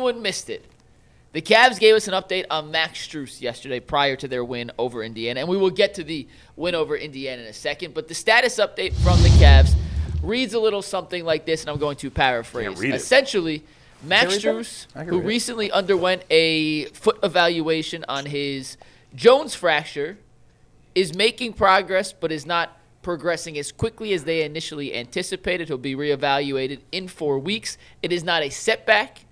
Anyone missed it, the Cavs gave us an update on Max Strus yesterday prior to their win over Indiana, and we will get to the win over Indiana in a second. But the status update from the Cavs reads a little something like this, and I'm going to paraphrase. Essentially, Max Strus, who recently underwent a foot evaluation on his Jones fracture, is making progress but is not progressing as quickly as they initially anticipated. He'll be reevaluated in 4 weeks. It is not a setback.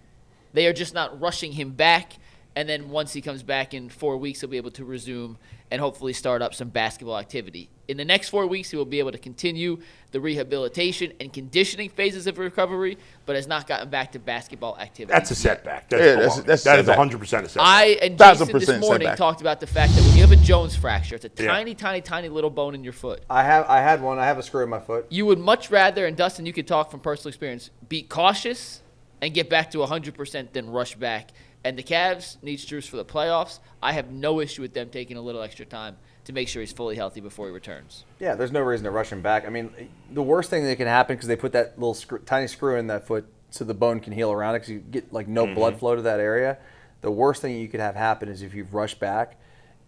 They are just not rushing him back. And then once he comes back in 4 weeks, he'll be able to resume and hopefully start up some basketball activity. In the next 4 weeks, he will be able to continue the rehabilitation and conditioning phases of recovery, but has not gotten back to basketball activity. That's a setback. That is 100% a setback. I and Jason this morning talked about the fact that when you have a Jones fracture, it's a tiny little bone in your foot. I had one. I have a screw in my foot. You would much rather, and Dustin, you could talk from personal experience, be cautious and get back to 100% than rush back. And the Cavs need Strus for the playoffs. I have no issue with them taking a little extra time to make sure he's fully healthy before he returns. Yeah, there's no reason to rush him back. I mean, the worst thing that can happen, because they put that little tiny screw in that foot so the bone can heal around it, because you get like no blood flow to that area. The worst thing you could have happen is if you rush back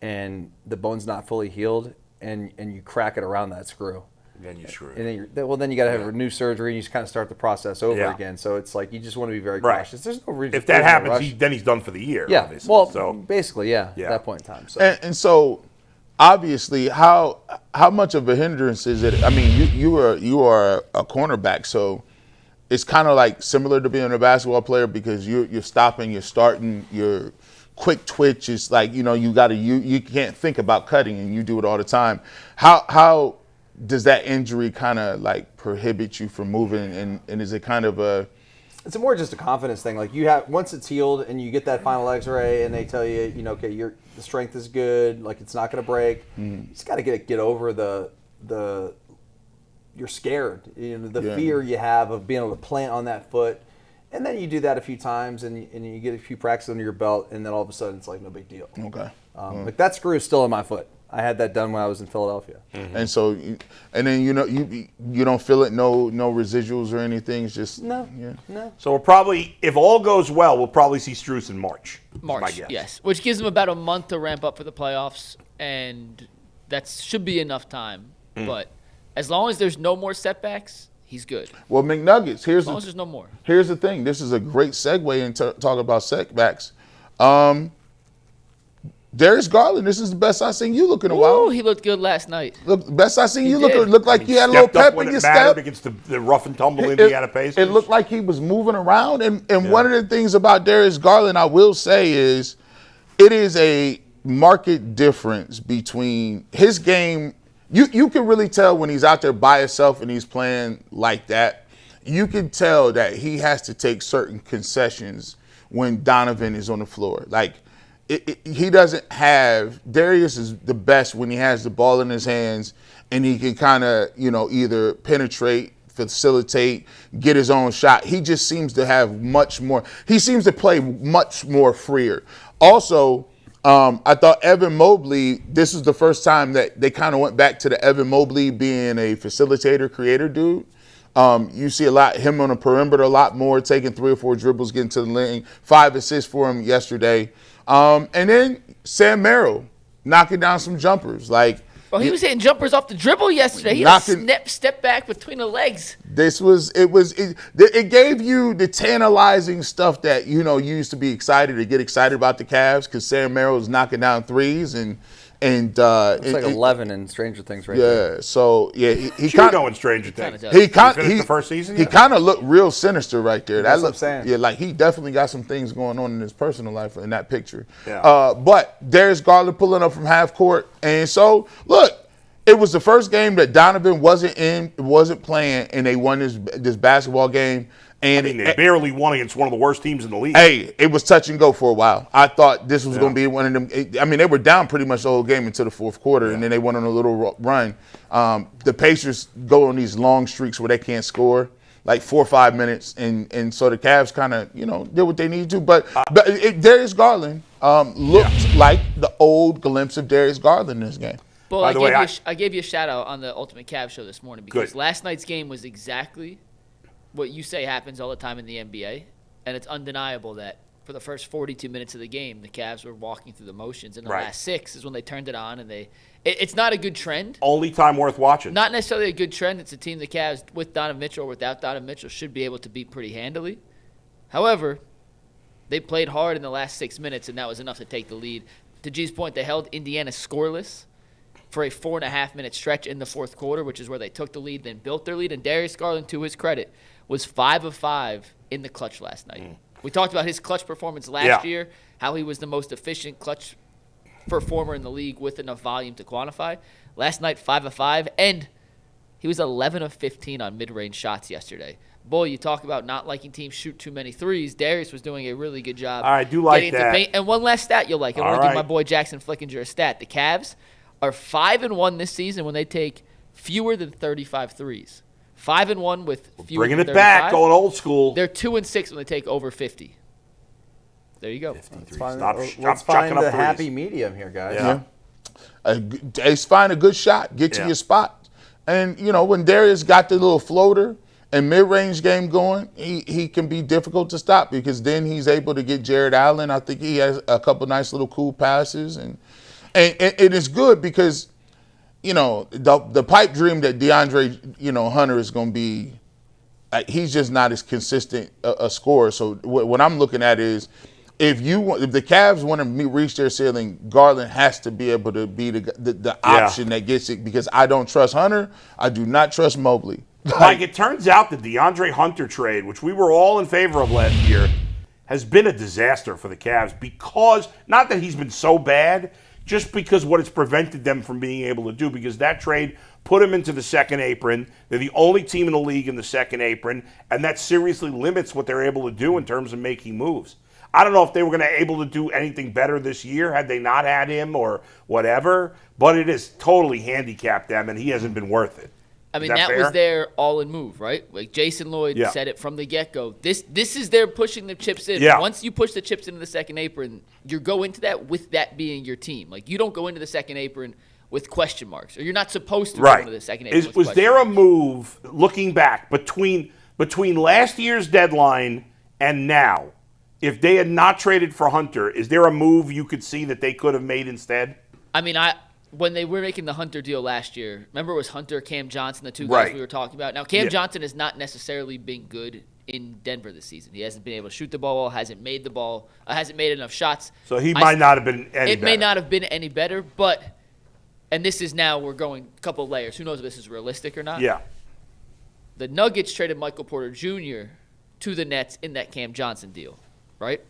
and the bone's not fully healed and you crack it around that screw. Then you screw it. And then you got to have a new surgery, and you just kind of start the process over again. So it's like you just want to be very cautious. There's no reason. If that happens, then he's done for the year. Yeah. Obviously. Well, so basically, at that point in time. So. And so, obviously, how much of a hindrance is it? I mean, you are a cornerback, so it's kind of like similar to being a basketball player because you're stopping, you're starting, you're quick twitch. It's like you can't think about cutting, and you do it all the time. How does that injury kind of like prohibit you from moving, and is it kind of a? It's more just a confidence thing. Like once it's healed and you get that final X-ray and they tell you, okay, the strength is good, like it's not going to break. You just got to get over the you're scared, the fear you have of being able to plant on that foot, and then you do that a few times and you get a few practices under your belt, and then all of a sudden it's like no big deal. Okay. Like that screw is still in my foot. I had that done when I was in Philadelphia. And so, you don't feel it, no residuals or anything. It's just no. So we'll probably, if all goes well, we'll probably see Strus in March. March, yes, which gives him about a month to ramp up for the playoffs, and that should be enough time. But as long as there's no more setbacks, he's good. Well, McNuggets, as long as there's no more. Here's the thing. This is a great segue into talk about setbacks. Darius Garland, this is the best I've seen you look in a while. He looked good last night. Look, best I've seen you look like you had a little pep in your step. Against the rough and tumble Indiana Pacers. It looked like he was moving around. And one of the things about Darius Garland, I will say, is it is a marked difference between his game. You can really tell when he's out there by himself and he's playing like that. You can tell that he has to take certain concessions when Donovan is on the floor. Like, he doesn't have – Darius is the best when he has the ball in his hands and he can kind of, either penetrate, facilitate, get his own shot. He just seems to have much more – he seems to play much more freer. Also, I thought Evan Mobley – this is the first time that they kind of went back to the Evan Mobley being a facilitator, creator dude. You see him on the perimeter a lot more, taking 3 or 4 dribbles, getting to the lane. 5 assists for him yesterday. And then Sam Merrill knocking down some jumpers. He was hitting jumpers off the dribble yesterday. He had a step back between the legs. It gave you the tantalizing stuff that, you used to be excited to get excited about the Cavs because Sam Merrill was knocking down threes and it's like 11 in Stranger Things there. Yeah, so he kind of in Stranger Things. He finished the first season. He kind of looked real sinister right there. That's what I'm saying. Yeah, like he definitely got some things going on in his personal life in that picture. Yeah. But Darius Garland pulling up from half court, and so look, it was the first game that Donovan wasn't playing, and they won this basketball game. And they barely won against one of the worst teams in the league. Hey, it was touch and go for a while. I thought this was going to be one of them. They were down pretty much the whole game until the fourth quarter, and then they went on a little run. The Pacers go on these long streaks where they can't score, like 4 or 5 minutes, and so the Cavs kind of, did what they needed to. But Darius Garland looked like the old glimpse of Darius Garland in this game. Well, I gave you a shout out on the Ultimate Cavs show this morning because last night's game was exactly what you say happens all the time in the NBA, and it's undeniable that for the first 42 minutes of the game, the Cavs were walking through the motions. And the Right. last 6 is when they turned it on. And it's not a good trend. Only time worth watching. Not necessarily a good trend. It's a team the Cavs, with Donovan Mitchell or without Donovan Mitchell, should be able to beat pretty handily. However, they played hard in the last 6 minutes, and that was enough to take the lead. To G's point, they held Indiana scoreless for a 4.5-minute stretch in the fourth quarter, which is where they took the lead, then built their lead. And Darius Garland, to his credit, was 5 of 5 in the clutch last night. We talked about his clutch performance last year, how he was the most efficient clutch performer in the league with enough volume to quantify. Last night, 5 of 5, and he was 11 of 15 on mid-range shots yesterday. Boy, you talk about not liking teams shoot too many threes. Darius was doing a really good job. I do like getting that. into paint. And one last stat you'll like. I want to give my right. boy Jackson Flickinger a stat. The Cavs are 5-1 this season when they take fewer than 35 threes. 5-1 with fewer Bringing than it 35. back, going old school. They're 2-6 when they take over 50. There you go. Let's find, Stop let's chucking find up the threes. happy medium here, guys. Yeah. It's find a good shot, get to your spot. And, when Darius got the little floater and mid-range game going, he can be difficult to stop because then he's able to get Jared Allen. I think he has a couple nice little cool passes. And it is good because, the pipe dream that DeAndre, Hunter is going to be, he's just not as consistent a scorer. So what I'm looking at is, if the Cavs want to reach their ceiling, Garland has to be able to be the option that gets it because I don't trust Hunter. I do not trust Mobley. Mike, it turns out the DeAndre Hunter trade, which we were all in favor of last year, has been a disaster for the Cavs because, not that he's been so bad, just because what it's prevented them from being able to do, because that trade put them into the second apron. They're the only team in the league in the second apron, and that seriously limits what they're able to do in terms of making moves. I don't know if they were going to able to do anything better this year had they not had him or whatever, but it has totally handicapped them, and he hasn't been worth it. I mean, Is that that fair? was their all-in move, right? Like Jason Lloyd said it from the get-go. This is their pushing the chips in. Yeah. Once you push the chips into the second apron, you go into that with that being your team. Like, you don't go into the second apron with question marks, or you're not supposed to go into the second apron with Was question there marks. a move, looking back, between last year's deadline and now, if they had not traded for Hunter, is there a move you could see that they could have made instead? I mean, when they were making the Hunter deal last year, remember it was Hunter, Cam Johnson, the two guys we were talking about. Now, Cam Johnson has not necessarily been good in Denver this season. He hasn't been able to shoot the ball, hasn't made enough shots. So he might not have been any It better. may not have been any better, but, and this is now, we're going a couple of layers. Who knows if this is realistic or not? Yeah. The Nuggets traded Michael Porter Jr. to the Nets in that Cam Johnson deal, right?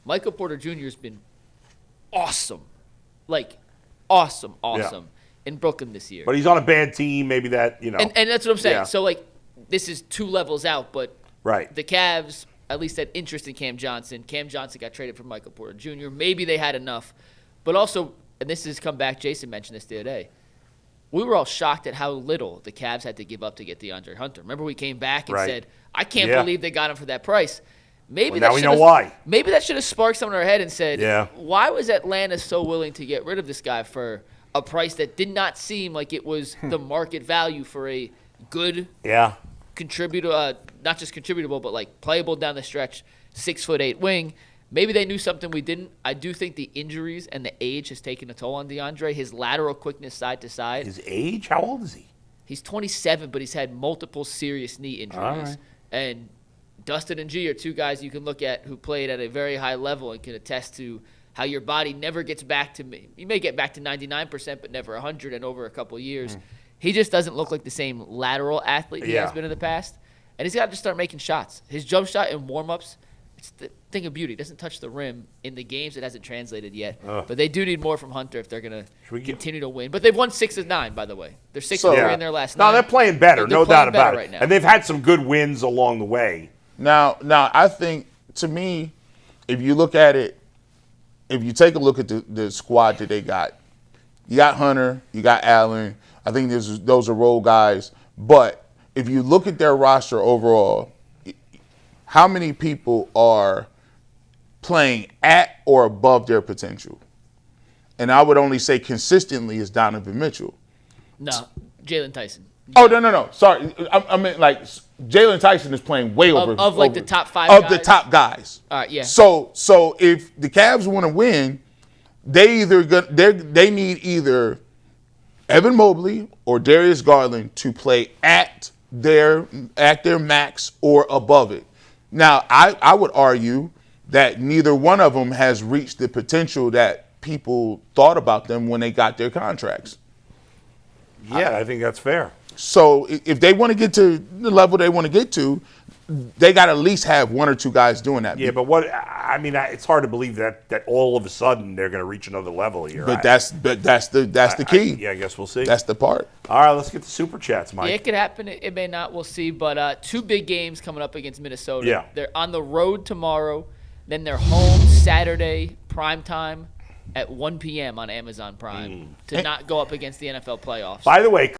Michael Porter Jr. has been awesome. Like, awesome in Brooklyn this year. But he's on a bad team, maybe that, And that's what I'm saying. Yeah. So, like, this is 2 levels out, but Right. the Cavs at least had interest in Cam Johnson. Cam Johnson got traded for Michael Porter Jr. Maybe they had enough. But also, and this has come back, Jason mentioned this the other day, we were all shocked at how little the Cavs had to give up to get DeAndre Hunter. Remember we came back and said, I can't believe they got him for that price. Maybe now we know why. Maybe that should have sparked someone in our head and said, Yeah. why was Atlanta so willing to get rid of this guy for a price that did not seem like it was the market value for a good contributor, not just contributable, but like playable down the stretch, 6'8" wing. Maybe they knew something we didn't. I do think the injuries and the age has taken a toll on DeAndre. His lateral quickness side to side. His age? How old is he? He's 27, but he's had multiple serious knee injuries. All right. And Dustin and G are 2 guys you can look at who played at a very high level and can attest to how your body never gets back to – you may get back to 99%, but never 100 and over a couple of years. He just doesn't look like the same lateral athlete he has been in the past. And he's got to start making shots. His jump shot in warm-ups, it's the thing of beauty. It doesn't touch the rim. In the games, it hasn't translated yet. But they do need more from Hunter if they're going to continue to win. But they've won 6 of 9, by the way. They're 6-3 in their last 9. No, they're playing better, They're no playing doubt about better it. right now. And they've had some good wins along the way. Now, I think, to me, if you look at it, if you take a look at the squad that they got, you got Hunter, you got Allen. I think those are role guys. But if you look at their roster overall, how many people are playing at or above their potential? And I would only say consistently is Donovan Mitchell. No, Jalen Tyson. Oh no. Sorry, I meant like Jalen Tyson is playing way over the top 5 of guys? the top guys. All right, yeah. So if the Cavs want to win, they need either Evan Mobley or Darius Garland to play at their max or above it. Now, I would argue that neither one of them has reached the potential that people thought about them when they got their contracts. Yeah, I think that's fair. So if they want to get to the level they want to get to, they got to at least have 1 or 2 guys doing that. Yeah, but it's hard to believe that all of a sudden they're going to reach another level here. But that's the key. Yeah, I guess we'll see. That's the part. All right, let's get the super chats, Mike. Yeah, it could happen. It may not. We'll see. But 2 big games coming up against Minnesota. Yeah. They're on the road tomorrow. Then they're home Saturday, primetime at 1 p.m. on Amazon Prime to not go up against the NFL playoffs. By the way,